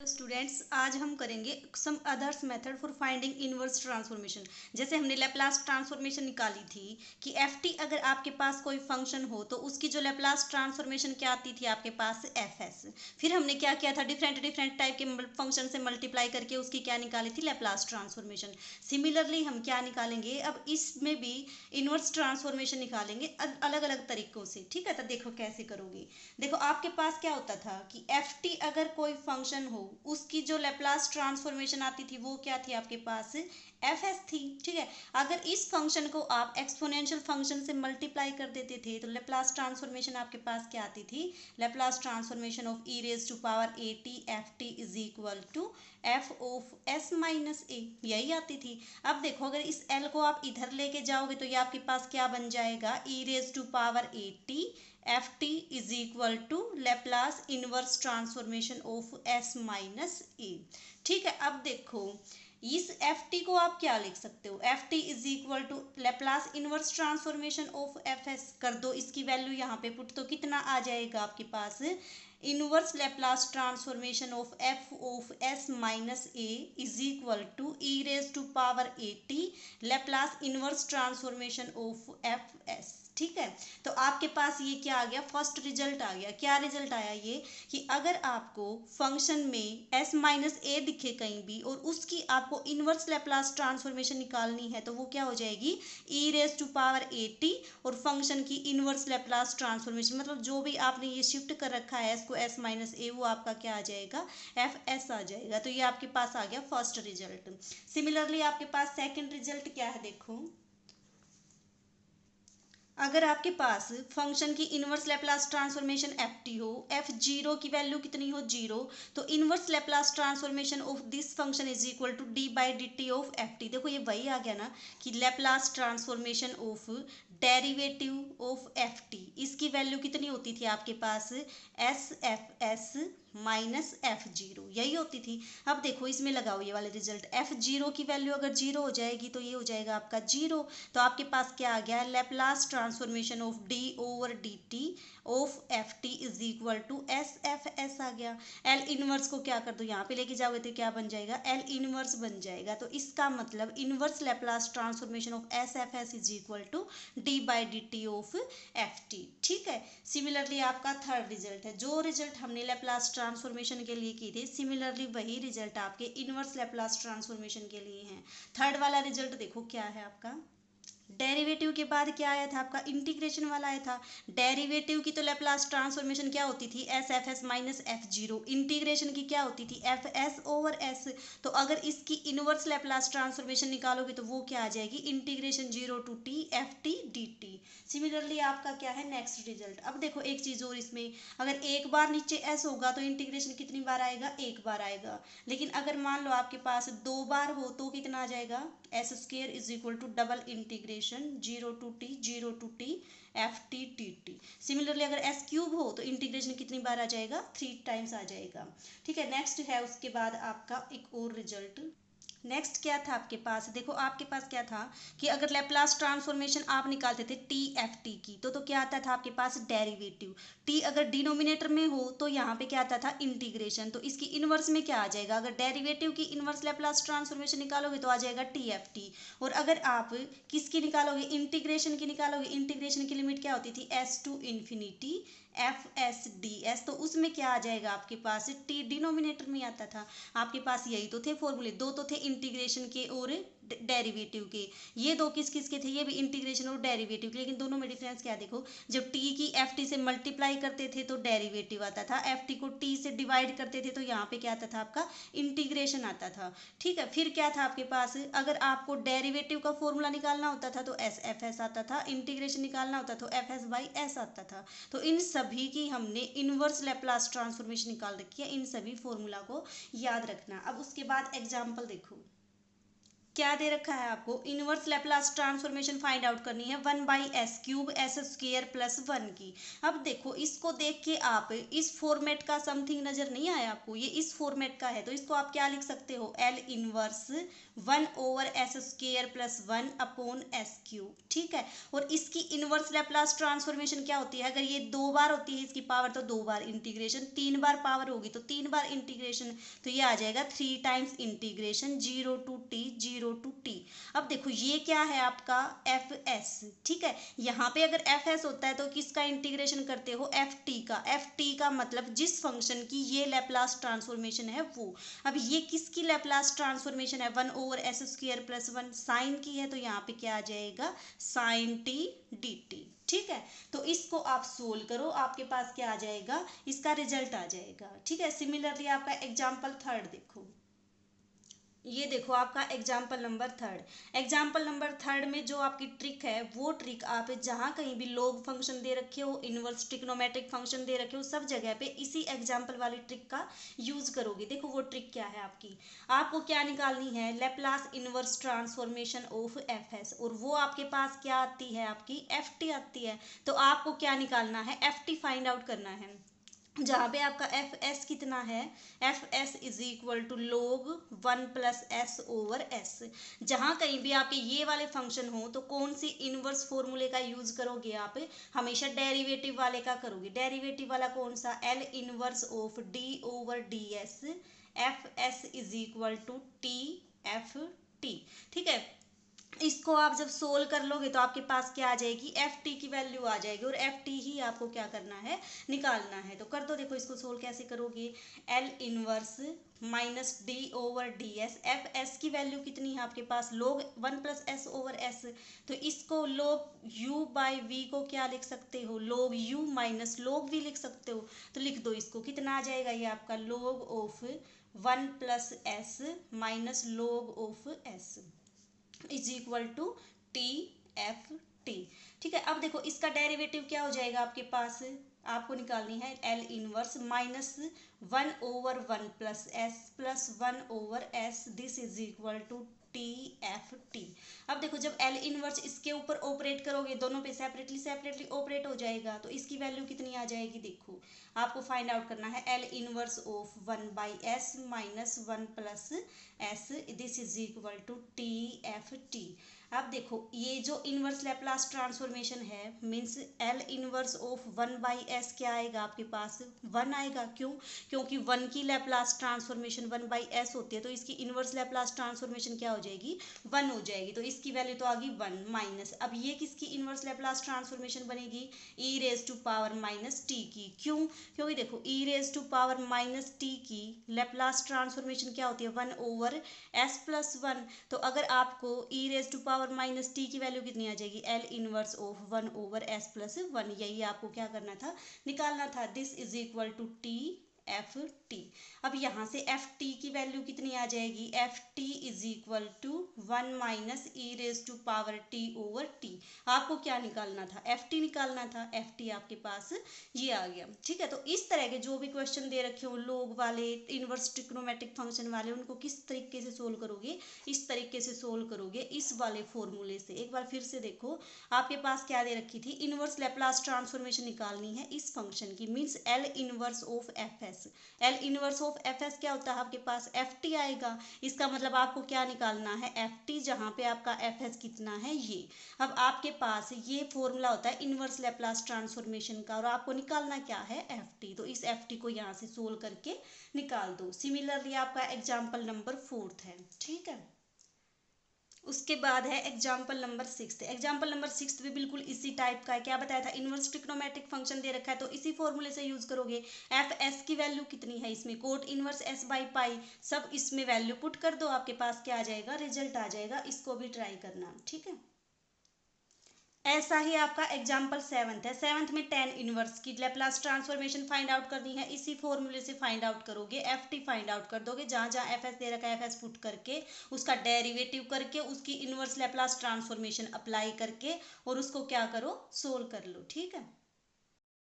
Students, आज हम करेंगे some others method for finding inverse transformation. जैसे हमने लैप्लास ट्रांसफॉर्मेशन निकाली थी कि एफ टी अगर आपके पास कोई फंक्शन हो तो उसकी जो लैप्लास ट्रांसफॉर्मेशन क्या आती थी आपके पास एफ एस। फिर हमने क्या किया था, डिफरेंट डिफरेंट टाइप के फंक्शन से मल्टीप्लाई करके उसकी क्या निकाली थी, लैप्लास ट्रांसफॉर्मेशन। सिमिलरली हम क्या निकालेंगे, अब इसमें भी इनवर्स ट्रांसफॉर्मेशन निकालेंगे अलग अलग तरीकों से। ठीक है, तो देखो कैसे करोगे। देखो आपके पास क्या होता था कि एफ टी अगर कोई फंक्शन हो उसकी जो लैप्लास ट्रांसफॉर्मेशन आती थी वो क्या थी आपके पास, एफ एस थी। ठीक है, अगर इस फंक्शन को आप एक्सपोनेंशियल फंक्शन से मल्टीप्लाई कर देते थे तो लैप्लास ट्रांसफॉर्मेशन आपके पास क्या आती थी, Laplace transformation of e raise to power a t F T is equal to f of s minus a, यही आती थी। अब देखो अगर इस एल को आप इधर लेके जाओगे तो ये आपके पास क्या बन जाएगा, e raise to power a t F T is equal to Laplace inverse transformation of s minus a. ठीक है, अब देखो इस एफ टी को आप क्या लिख सकते हो, F T is equal to Laplace inverse transformation of F S कर दो, इसकी वैल्यू यहाँ पे पुट, तो कितना आ जाएगा आपके पास, inverse Laplace transformation of f of s minus a is equal to e raise to power a t Laplace inverse transformation of F s. ठीक है, तो आपके पास ये क्या आ गया, फर्स्ट रिजल्ट आ गया। क्या रिजल्ट आया ये कि अगर आपको फंक्शन में s माइनस ए दिखे कहीं भी और उसकी आपको इनवर्स लैप्लास ट्रांसफॉर्मेशन निकालनी है तो वो क्या हो जाएगी, e raise to power a t और फंक्शन की इनवर्स लैप्लास ट्रांसफॉर्मेशन, मतलब जो भी आपने ये शिफ्ट कर रखा है इसको s माइनस ए, वो आपका क्या आ जाएगा, एफ एस आ जाएगा। तो ये आपके पास आ गया फर्स्ट रिजल्ट। सिमिलरली आपके पास सेकेंड रिजल्ट क्या है, देखो अगर आपके पास फंक्शन की inverse Laplace transformation f t हो, एफ जीरो की वैल्यू कितनी हो, जीरो, तो inverse Laplace transformation of this function is equal to D by D T of F t. देखो ये वही आ गया ना कि Laplace transformation of derivative of F t, इसकी वैल्यू कितनी होती थी आपके पास, s F s minus f zero, यही होती थी। अब देखो इसमें लगाओ ये वाले रिजल्ट, एफ जीरो की वैल्यू अगर जीरो हो जाएगी तो ये हो जाएगा आपका जीरो। तो आपके पास क्या आ गया, Laplace transformation of d over d T of F T is equal to s F s आ गया। एल इनवर्स को क्या कर दो, यहाँ पे लेके जाओगे तो क्या बन जाएगा, एल इनवर्स बन जाएगा। तो इसका मतलब inverse Laplace transformation of S F S is equal to D by D T of F T. ठीक है, सिमिलरली आपका थर्ड रिजल्ट है, जो रिजल्ट हमने लेप्लास ट्रांसफॉर्मेशन के लिए की थी सिमिलरली वही रिजल्ट आपके इनवर्स लेप्लास ट्रांसफॉर्मेशन के लिए हैं। थर्ड वाला रिजल्ट देखो क्या है आपका, डेरिवेटिव के बाद क्या आया था आपका, इंटीग्रेशन वाला आया था। डेरिवेटिव की तो लैप्लास ट्रांसफॉर्मेशन क्या होती थी, S F s minus f zero, integration की क्या होती थी, एफ एस ओवर एस। तो अगर इसकी इनवर्स लैप्लास ट्रांसफॉर्मेशन निकालोगे तो वो क्या आ जाएगी, integration zero to T F T D T. Similarly आपका क्या है नेक्स्ट रिजल्ट। अब देखो एक चीज़ और इसमें, अगर एक बार नीचे एस होगा तो इंटीग्रेशन कितनी बार आएगा, एक बार आएगा। लेकिन अगर मान लो आपके पास दो बार हो तो कितना आ जाएगा, S square is equal to double integration zero to T F T T T. Similarly अगर एस क्यूब हो तो इंटीग्रेशन कितनी बार आ जाएगा, थ्री टाइम्स आ जाएगा। ठीक है, नेक्स्ट है उसके बाद आपका एक और रिजल्ट। नेक्स्ट क्या था आपके पास, देखो आपके पास क्या था कि अगर लेप्लास ट्रांसफॉर्मेशन आप निकालते थे टी एफ टी की तो क्या आता था आपके पास, डेरिवेटिव। टी अगर डिनोमिनेटर में हो तो यहाँ पे क्या आता था, इंटीग्रेशन। तो इसकी इनवर्स में क्या आ जाएगा, अगर डेरिवेटिव की इनवर्स लेप्लास ट्रांसफॉर्मेशन निकालोगे तो आ जाएगा टी एफ टी। और अगर आप किसकी निकालोगे, इंटीग्रेशन की निकालोगे, इंटीग्रेशन की लिमिट क्या होती थी, S to infinity F S D S, तो उसमें क्या आ जाएगा आपके पास, टी डिनोमिनेटर में आता था। आपके पास यही तो थे फॉर्मूले, दो तो थे इंटीग्रेशन के और डेरिवेटिव के। ये दो किस किस के थे, ये भी इंटीग्रेशन और डेरिवेटिव के, लेकिन दोनों में डिफरेंस क्या देखो, जब टी की एफ टी से मल्टीप्लाई करते थे तो डेरिवेटिव आता था, एफ टी को टी से डिवाइड करते थे तो यहाँ पे क्या आता था आपका, इंटीग्रेशन आता था। ठीक है, फिर क्या था आपके पास, अगर आपको डेरिवेटिव का फॉर्मूला निकालना होता था तो एस एफ एस आता था, इंटीग्रेशन निकालना होता तो एफ एस बाई एस आता था। तो इन सभी की हमने इनवर्स लेप्लास ट्रांसफॉर्मेशन निकाल रखी है, इन सभी फॉर्मूला को याद रखना। अब उसके बाद एग्जाम्पल देखो क्या दे रखा है आपको, inverse Laplace transformation find out करनी है 1/s³ s² + 1 की। अब देखो इसको देख के आप इस फॉर्मेट का समथिंग नजर नहीं आया आपको, ये इस फॉर्मेट का है, तो इसको आप क्या लिख सकते हो, L इनवर्स 1/s² + 1/s³। ठीक है, और इसकी इनवर्स लैप्लास ट्रांसफॉर्मेशन क्या होती है, अगर ये 2 बार होती है इसकी पावर तो 2 बार इंटीग्रेशन, 3 बार पावर होगी तो 3 बार इंटीग्रेशन, तो ये आ जाएगा 3 times integration 0 to t 0 to t। अब देखो ये क्या है आपका fs। ठीक है, यहाँ पे अगर fs होता है तो किसका इंटीग्रेशन करते हो, ft का। ft का मतलब जिस फंक्शन की ये लैप्लास ट्रांसफॉर्मेशन है वो। अब ये किसकी लैप्लास ट्रांसफॉर्मेशन है, 1/s² + 1 साइन की है, तो यहाँ पे क्या आ जाएगा, sin t dt। ठीक है, तो इसको आप सोल्व करो, आपके पास क्या आ जाएगा, इसका रिजल्ट आ जाएगा। ठीक है, सिमिलरली आपका एग्जाम्पल थर्ड देखो, ये देखो आपका example number third. Example number third में जो आपकी ट्रिक है वो ट्रिक आप जहाँ कहीं भी लॉग फंक्शन दे रखे हो, इनवर्स ट्रिग्नोमेट्रिक फंक्शन दे रखे हो, सब जगह पे इसी एग्जाम्पल वाली ट्रिक का यूज करोगे। देखो वो ट्रिक क्या है आपकी, आपको क्या निकालनी है, Laplace inverse transformation of fs, और वो आपके पास क्या आती है, आपकी ft आती है। तो आपको क्या निकालना है, ft फाइंड आउट करना है, जहाँ पे आपका एफ एस कितना है, F S is equal to log 1+s/s। जहाँ कहीं भी आपके ये वाले फंक्शन हो तो कौन सी इनवर्स फॉर्मूले का यूज करोगे, आप हमेशा डेरिवेटिव वाले का करोगे। डेरिवेटिव वाला कौन सा, L inverse of d/ds F S is equal to T F T. ठीक है, इसको आप जब सोल्व कर लोगे तो आपके पास क्या आ जाएगी, एफ टी की वैल्यू आ जाएगी, और एफ टी ही आपको क्या करना है, निकालना है। तो कर दो, देखो इसको सोल्व कैसे करोगे, L inverse -d/ds F S की वैल्यू कितनी है आपके पास, log 1+s/s, तो इसको log u/v को क्या लिख सकते हो, log u - log v लिख सकते हो। तो लिख दो इसको, कितना आ जाएगा ये आपका log of 1+s - log of s is equal to T F T. ठीक है, अब देखो इसका डेरिवेटिव क्या हो जाएगा आपके पास, आपको निकालनी है L inverse -1/1+s+1/s, this is equal to T F T. अब देखो जब L इनवर्स इसके ऊपर ऑपरेट करोगे, दोनों पे सेपरेटली सेपरेटली ऑपरेट हो जाएगा, तो इसकी वैल्यू कितनी आ जाएगी, देखो आपको फाइंड आउट करना है L inverse of 1/s - 1+s, this is equal to T F T. अब देखो ये जो इनवर्स लैप्लास ट्रांसफॉर्मेशन है, means L inverse of 1/s क्या आएगा आपके पास, 1 आएगा। क्यों, क्योंकि 1 की लैप्लास ट्रांसफॉर्मेशन 1/s होती है, तो इसकी इनवर्स लैप्लास ट्रांसफॉर्मेशन क्या हो जाएगी, 1 हो जाएगी, तो इसकी वैल्यू तो आ गई 1 माइनस। अब ये किसकी इनवर्स लैप्लास ट्रांसफॉर्मेशन बनेगी, e⁻⁻t की। क्यों, क्योंकि देखो e⁻⁻t की लैप्लास ट्रांसफॉर्मेशन क्या होती है, 1/s+1। तो अगर आपको e⁻⁻t की वैल्यू कितनी आ जाएगी, L इनवर्स ऑफ 1/s+1, यही आपको क्या करना था, निकालना था। This is equal to T F T. अब यहाँ से एफ टी की वैल्यू कितनी आ जाएगी, F T is equal to 1 - e⁻t/t। आपको क्या निकालना था, एफ टी निकालना था, एफ टी आपके पास ये आ गया। ठीक है, तो इस तरह के जो भी क्वेश्चन दे रखे हो लोग वाले, इनवर्स ट्रिग्नोमेट्रिक फंक्शन वाले, उनको किस तरीके से सोल्व करोगे, इस तरीके से सोल्व करोगे, इस वाले फॉर्मूले से। एक बार फिर से देखो, आपके पास क्या दे रखी थी, इनवर्स लैप्लास ट्रांसफॉर्मेशन निकालनी है इस फंक्शन की, means L inverse of F S. L inverse of F S क्या होता है आपके पास, एफ टी आएगा। इसका मतलब आपको क्या निकालना है, एफ टी, जहाँ पे आपका एफ एस कितना है ये। अब आपके पास ये फॉर्मूला होता है इनवर्स लैप्लास ट्रांसफॉर्मेशन का, और आपको निकालना क्या है, एफ टी। तो इस एफ टी को यहाँ से सोल्व करके निकाल दो। सिमिलरली आपका एग्जाम्पल नंबर फोर्थ है। ठीक है, उसके बाद है example number sixth. Example number sixth भी बिल्कुल इसी टाइप का है। क्या बताया था, इनवर्स ट्रिग्नोमेट्रिक फंक्शन दे रखा है, तो इसी फॉर्मूले से यूज करोगे। एफ एस की वैल्यू कितनी है, इसमें कोट इनवर्स s/पाई, सब इसमें वैल्यू पुट कर दो, आपके पास क्या आ जाएगा, रिजल्ट आ जाएगा। इसको भी ट्राई करना। ठीक है, ऐसा ही आपका एग्जाम्पल सेवंथ है। सेवंथ में tan इनवर्स की लैप्लास ट्रांसफॉर्मेशन फाइंड आउट करनी है, इसी फॉर्मूले से फाइंड आउट करोगे। एफ टी फाइंड आउट कर दोगे, जहाँ जहाँ एफ एस दे रखा है एफ एस पुट करके, उसका डेरिवेटिव करके, उसकी इनवर्स लैप्लास ट्रांसफॉर्मेशन अप्लाई करके, और उसको क्या करो, सोल्व कर लो। ठीक है,